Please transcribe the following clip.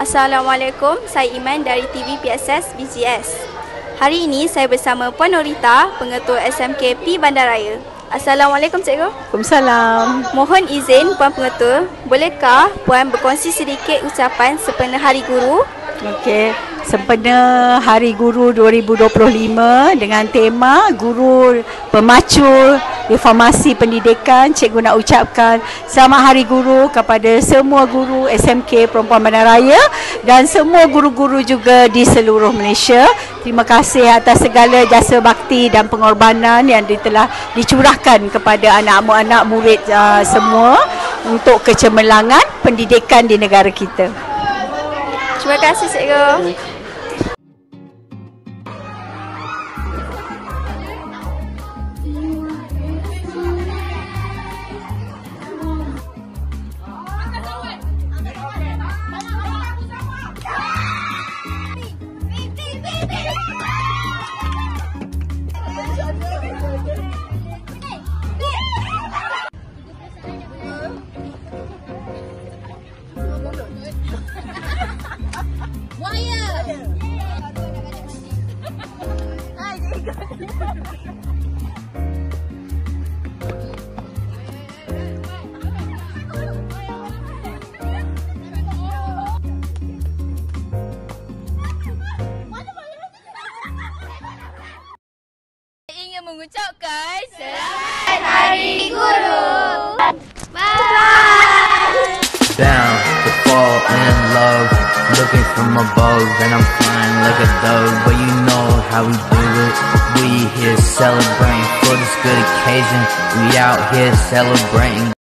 Assalamualaikum, saya Iman dari TV PSS BGS. Hari ini saya bersama Puan Norita, Pengetua SMK P Bandaraya. Assalamualaikum Cikgu. Waalaikumsalam. Mohon izin Puan Pengetua, bolehkah Puan berkongsi sedikit ucapan sempena Hari Guru? Okey, sempena Hari Guru 2025 dengan tema Guru Pemacu Reformasi Pendidikan, Cikgu nak ucapkan Selamat Hari Guru kepada semua guru SMK Perempuan Bandaraya dan semua guru-guru juga di seluruh Malaysia. Terima kasih atas segala jasa bakti dan pengorbanan yang telah dicurahkan kepada anak-anak murid semua untuk kecemerlangan pendidikan di negara kita. Terima kasih Cikgu. Ingin mengucapkan Selamat Hari Guru. Bye. Down to fall in love, looking from above, and I'm flying like a dove. But you know how we do it. We here celebrating for this good occasion. We out here celebrating.